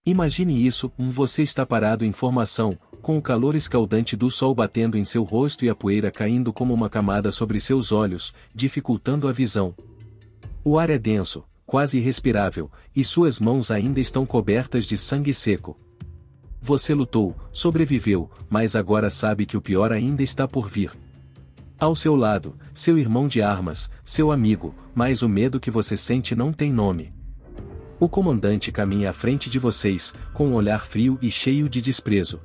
Imagine isso, você está parado em formação, com o calor escaldante do sol batendo em seu rosto e a poeira caindo como uma camada sobre seus olhos, dificultando a visão. O ar é denso, quase irrespirável, e suas mãos ainda estão cobertas de sangue seco. Você lutou, sobreviveu, mas agora sabe que o pior ainda está por vir. Ao seu lado, seu irmão de armas, seu amigo, mas o medo que você sente não tem nome. O comandante caminha à frente de vocês, com um olhar frio e cheio de desprezo.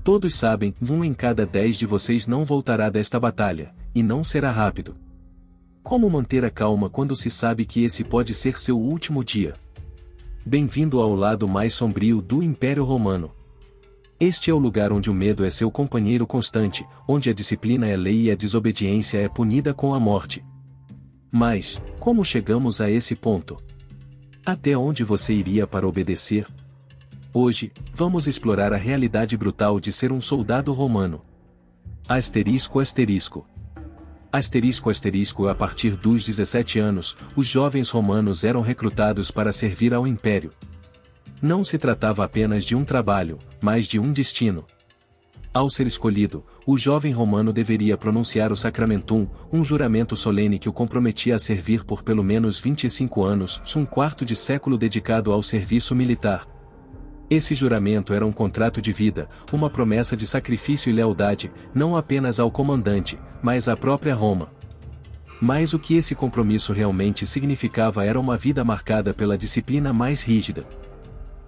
Todos sabem, 1 em cada 10 de vocês não voltará desta batalha, e não será rápido. Como manter a calma quando se sabe que esse pode ser seu último dia? Bem-vindo ao lado mais sombrio do Império Romano. Este é o lugar onde o medo é seu companheiro constante, onde a disciplina é lei e a desobediência é punida com a morte. Mas, como chegamos a esse ponto? Até onde você iria para obedecer? Hoje, vamos explorar a realidade brutal de ser um soldado romano. Asterisco asterisco. Asterisco asterisco. A partir dos 17 anos, os jovens romanos eram recrutados para servir ao império. Não se tratava apenas de um trabalho, mas de um destino. Ao ser escolhido, o jovem romano deveria pronunciar o Sacramentum, um juramento solene que o comprometia a servir por pelo menos 25 anos, um quarto de século dedicado ao serviço militar. Esse juramento era um contrato de vida, uma promessa de sacrifício e lealdade, não apenas ao comandante, mas à própria Roma. Mas o que esse compromisso realmente significava era uma vida marcada pela disciplina mais rígida.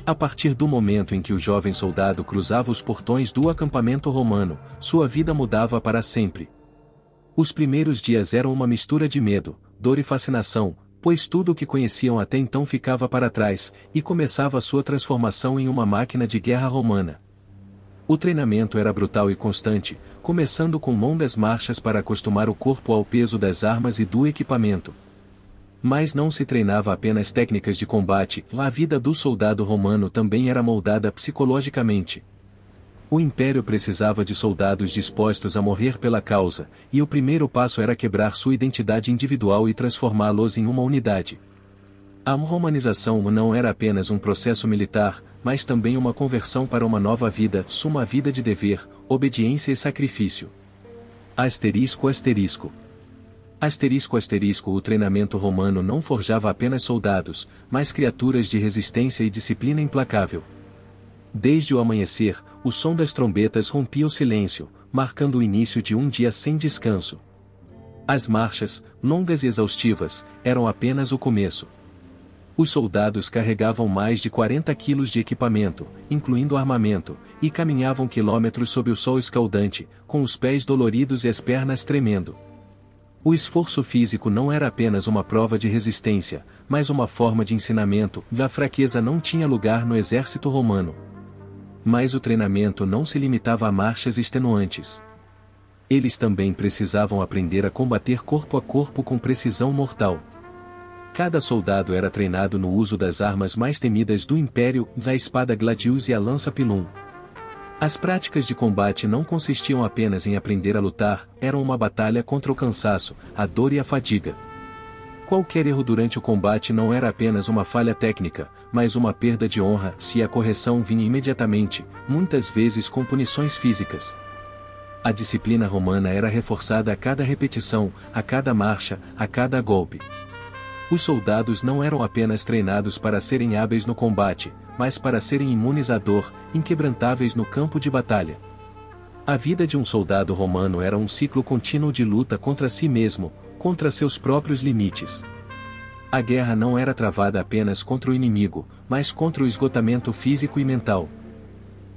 A partir do momento em que o jovem soldado cruzava os portões do acampamento romano, sua vida mudava para sempre. Os primeiros dias eram uma mistura de medo, dor e fascinação, pois tudo o que conheciam até então ficava para trás, e começava sua transformação em uma máquina de guerra romana. O treinamento era brutal e constante, começando com longas marchas para acostumar o corpo ao peso das armas e do equipamento. Mas não se treinava apenas técnicas de combate, a vida do soldado romano também era moldada psicologicamente. O império precisava de soldados dispostos a morrer pela causa, e o primeiro passo era quebrar sua identidade individual e transformá-los em uma unidade. A romanização não era apenas um processo militar, mas também uma conversão para uma nova vida, uma vida de dever, obediência e sacrifício. Asterisco asterisco. Asterisco asterisco. O treinamento romano não forjava apenas soldados, mas criaturas de resistência e disciplina implacável. Desde o amanhecer, o som das trombetas rompia o silêncio, marcando o início de um dia sem descanso. As marchas, longas e exaustivas, eram apenas o começo. Os soldados carregavam mais de 40 quilos de equipamento, incluindo armamento, e caminhavam quilômetros sob o sol escaldante, com os pés doloridos e as pernas tremendo. O esforço físico não era apenas uma prova de resistência, mas uma forma de ensinamento. A fraqueza não tinha lugar no exército romano. Mas o treinamento não se limitava a marchas extenuantes. Eles também precisavam aprender a combater corpo a corpo com precisão mortal. Cada soldado era treinado no uso das armas mais temidas do império, a espada gladius e a lança pilum. As práticas de combate não consistiam apenas em aprender a lutar, eram uma batalha contra o cansaço, a dor e a fadiga. Qualquer erro durante o combate não era apenas uma falha técnica, mas uma perda de honra se a correção vinha imediatamente, muitas vezes com punições físicas. A disciplina romana era reforçada a cada repetição, a cada marcha, a cada golpe. Os soldados não eram apenas treinados para serem hábeis no combate, mas para serem imunes à dor, inquebrantáveis no campo de batalha. A vida de um soldado romano era um ciclo contínuo de luta contra si mesmo, contra seus próprios limites. A guerra não era travada apenas contra o inimigo, mas contra o esgotamento físico e mental.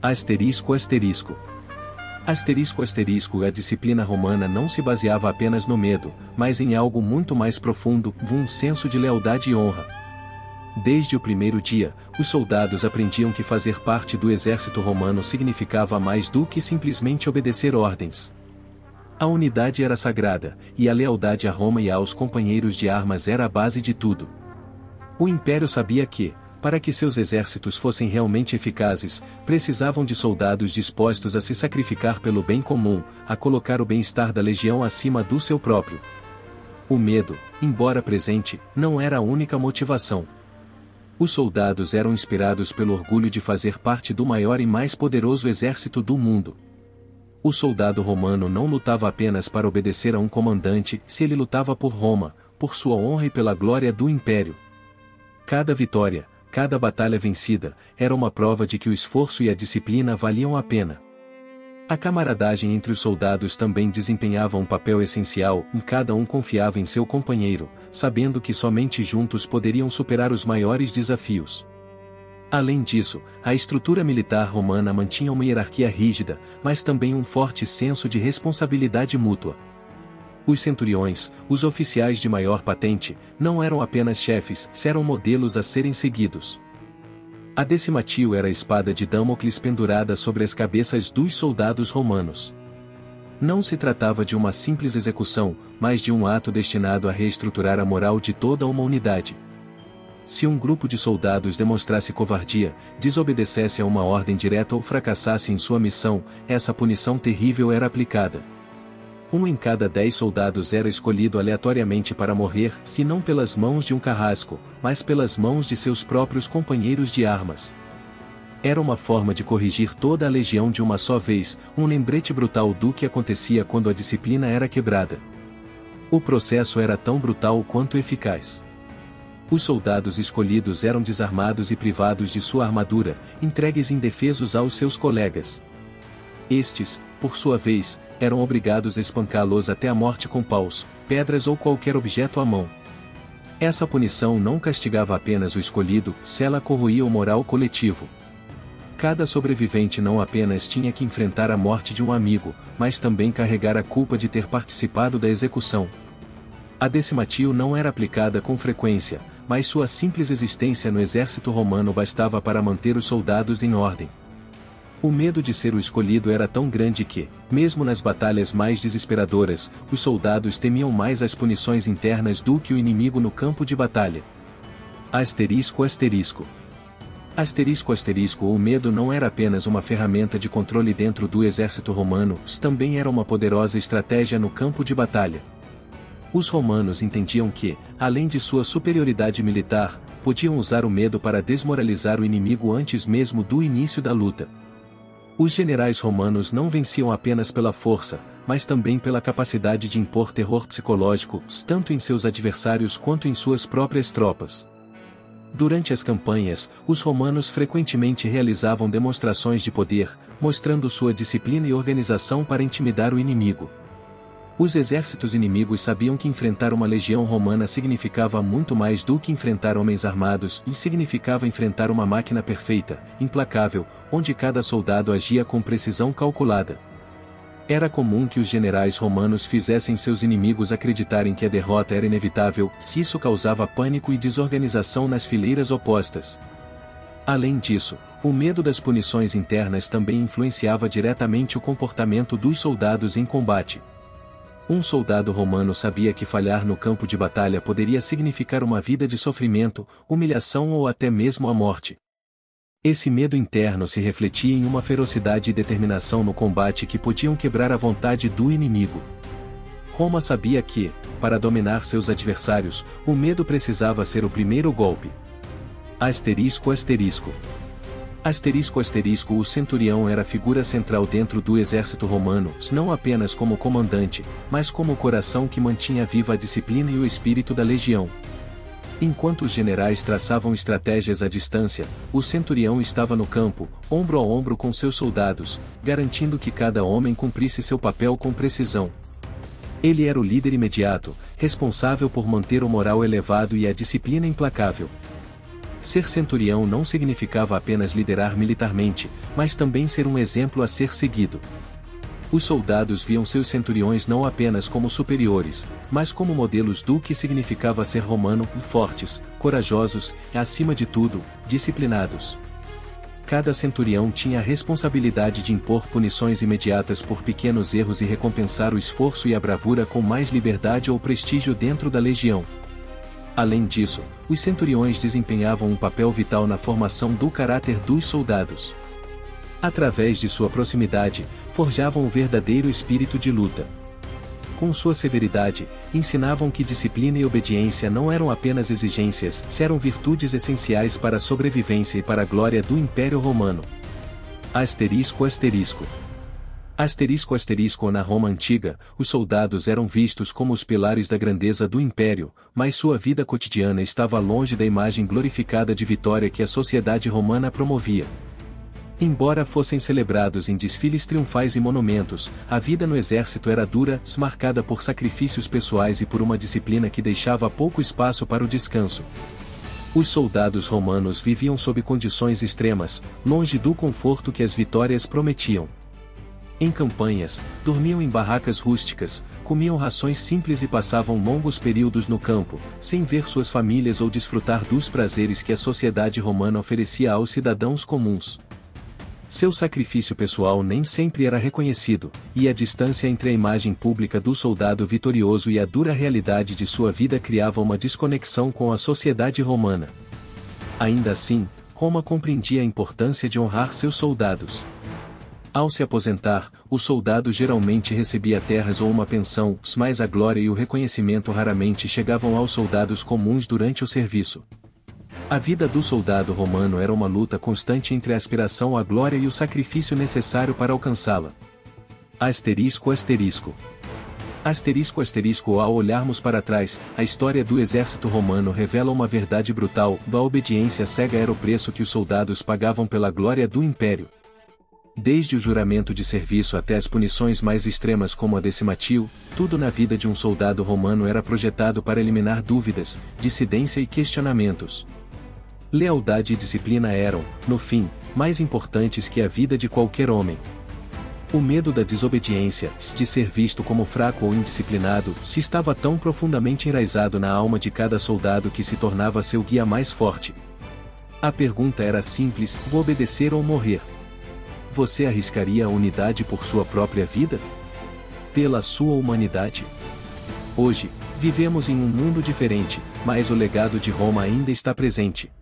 Asterisco asterisco. Asterisco asterisco. A disciplina romana não se baseava apenas no medo, mas em algo muito mais profundo, um senso de lealdade e honra. Desde o primeiro dia, os soldados aprendiam que fazer parte do exército romano significava mais do que simplesmente obedecer ordens. A unidade era sagrada, e a lealdade a Roma e aos companheiros de armas era a base de tudo. O império sabia que, para que seus exércitos fossem realmente eficazes, precisavam de soldados dispostos a se sacrificar pelo bem comum, a colocar o bem-estar da legião acima do seu próprio. O medo, embora presente, não era a única motivação. Os soldados eram inspirados pelo orgulho de fazer parte do maior e mais poderoso exército do mundo. O soldado romano não lutava apenas para obedecer a um comandante, se ele lutava por Roma, por sua honra e pela glória do império. Cada vitória, cada batalha vencida, era uma prova de que o esforço e a disciplina valiam a pena. A camaradagem entre os soldados também desempenhava um papel essencial, e cada um confiava em seu companheiro, sabendo que somente juntos poderiam superar os maiores desafios. Além disso, a estrutura militar romana mantinha uma hierarquia rígida, mas também um forte senso de responsabilidade mútua. Os centuriões, os oficiais de maior patente, não eram apenas chefes, eram modelos a serem seguidos. A decimatio era a espada de Damocles pendurada sobre as cabeças dos soldados romanos. Não se tratava de uma simples execução, mas de um ato destinado a reestruturar a moral de toda uma unidade. Se um grupo de soldados demonstrasse covardia, desobedecesse a uma ordem direta ou fracassasse em sua missão, essa punição terrível era aplicada. 1 em cada 10 soldados era escolhido aleatoriamente para morrer, se não pelas mãos de um carrasco, mas pelas mãos de seus próprios companheiros de armas. Era uma forma de corrigir toda a legião de uma só vez, um lembrete brutal do que acontecia quando a disciplina era quebrada. O processo era tão brutal quanto eficaz. Os soldados escolhidos eram desarmados e privados de sua armadura, entregues indefesos aos seus colegas. Estes, por sua vez, eram obrigados a espancá-los até a morte com paus, pedras ou qualquer objeto à mão. Essa punição não castigava apenas o escolhido, ela corroía o moral coletivo. Cada sobrevivente não apenas tinha que enfrentar a morte de um amigo, mas também carregar a culpa de ter participado da execução. A decimatio não era aplicada com frequência, mas sua simples existência no exército romano bastava para manter os soldados em ordem. O medo de ser o escolhido era tão grande que, mesmo nas batalhas mais desesperadoras, os soldados temiam mais as punições internas do que o inimigo no campo de batalha. Asterisco. O medo não era apenas uma ferramenta de controle dentro do exército romano, também era uma poderosa estratégia no campo de batalha. Os romanos entendiam que, além de sua superioridade militar, podiam usar o medo para desmoralizar o inimigo antes mesmo do início da luta. Os generais romanos não venciam apenas pela força, mas também pela capacidade de impor terror psicológico, tanto em seus adversários quanto em suas próprias tropas. Durante as campanhas, os romanos frequentemente realizavam demonstrações de poder, mostrando sua disciplina e organização para intimidar o inimigo. Os exércitos inimigos sabiam que enfrentar uma legião romana significava muito mais do que enfrentar homens armados, e significava enfrentar uma máquina perfeita, implacável, onde cada soldado agia com precisão calculada. Era comum que os generais romanos fizessem seus inimigos acreditarem que a derrota era inevitável, se isso causava pânico e desorganização nas fileiras opostas. Além disso, o medo das punições internas também influenciava diretamente o comportamento dos soldados em combate. Um soldado romano sabia que falhar no campo de batalha poderia significar uma vida de sofrimento, humilhação ou até mesmo a morte. Esse medo interno se refletia em uma ferocidade e determinação no combate que podiam quebrar a vontade do inimigo. Roma sabia que, para dominar seus adversários, o medo precisava ser o primeiro golpe. O centurião era a figura central dentro do exército romano, não apenas como comandante, mas como o coração que mantinha viva a disciplina e o espírito da legião. Enquanto os generais traçavam estratégias à distância, o centurião estava no campo, ombro a ombro com seus soldados, garantindo que cada homem cumprisse seu papel com precisão. Ele era o líder imediato, responsável por manter o moral elevado e a disciplina implacável. Ser centurião não significava apenas liderar militarmente, mas também ser um exemplo a ser seguido. Os soldados viam seus centuriões não apenas como superiores, mas como modelos do que significava ser romano, fortes, corajosos e, acima de tudo, disciplinados. Cada centurião tinha a responsabilidade de impor punições imediatas por pequenos erros e recompensar o esforço e a bravura com mais liberdade ou prestígio dentro da legião. Além disso, os centuriões desempenhavam um papel vital na formação do caráter dos soldados. Através de sua proximidade, forjavam o verdadeiro espírito de luta. com sua severidade, ensinavam que disciplina e obediência não eram apenas exigências, eram virtudes essenciais para a sobrevivência e para a glória do Império Romano. Asterisco asterisco. Asterisco asterisco. Na Roma antiga, os soldados eram vistos como os pilares da grandeza do império, mas sua vida cotidiana estava longe da imagem glorificada de vitória que a sociedade romana promovia. Embora fossem celebrados em desfiles triunfais e monumentos, a vida no exército era dura, marcada por sacrifícios pessoais e por uma disciplina que deixava pouco espaço para o descanso. Os soldados romanos viviam sob condições extremas, longe do conforto que as vitórias prometiam. Em campanhas, dormiam em barracas rústicas, comiam rações simples e passavam longos períodos no campo, sem ver suas famílias ou desfrutar dos prazeres que a sociedade romana oferecia aos cidadãos comuns. Seu sacrifício pessoal nem sempre era reconhecido, e a distância entre a imagem pública do soldado vitorioso e a dura realidade de sua vida criava uma desconexão com a sociedade romana. Ainda assim, Roma compreendia a importância de honrar seus soldados. Ao se aposentar, o soldado geralmente recebia terras ou uma pensão, mas a glória e o reconhecimento raramente chegavam aos soldados comuns durante o serviço. A vida do soldado romano era uma luta constante entre a aspiração à glória e o sacrifício necessário para alcançá-la. Asterisco asterisco. Asterisco asterisco. Ao olharmos para trás, a história do exército romano revela uma verdade brutal: a obediência cega era o preço que os soldados pagavam pela glória do império. Desde o juramento de serviço até as punições mais extremas como a decimatio, tudo na vida de um soldado romano era projetado para eliminar dúvidas, dissidência e questionamentos. Lealdade e disciplina eram, no fim, mais importantes que a vida de qualquer homem. O medo da desobediência, de ser visto como fraco ou indisciplinado, se estava tão profundamente enraizado na alma de cada soldado que se tornava seu guia mais forte. A pergunta era simples: obedecer ou morrer? Você arriscaria a unidade por sua própria vida? Pela sua humanidade? Hoje, vivemos em um mundo diferente, mas o legado de Roma ainda está presente.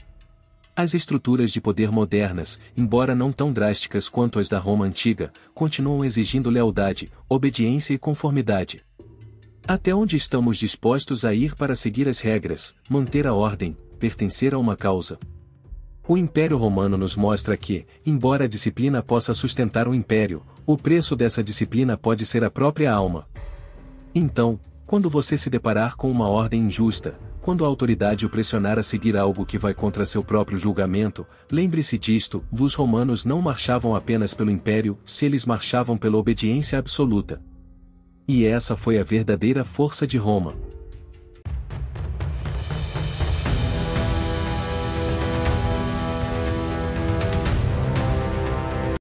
As estruturas de poder modernas, embora não tão drásticas quanto as da Roma antiga, continuam exigindo lealdade, obediência e conformidade. Até onde estamos dispostos a ir para seguir as regras, manter a ordem, pertencer a uma causa? O Império Romano nos mostra que, embora a disciplina possa sustentar o império, o preço dessa disciplina pode ser a própria alma. Então, quando você se deparar com uma ordem injusta, quando a autoridade o pressionar a seguir algo que vai contra seu próprio julgamento, lembre-se disto: os romanos não marchavam apenas pelo império, se eles marchavam pela obediência absoluta. E essa foi a verdadeira força de Roma.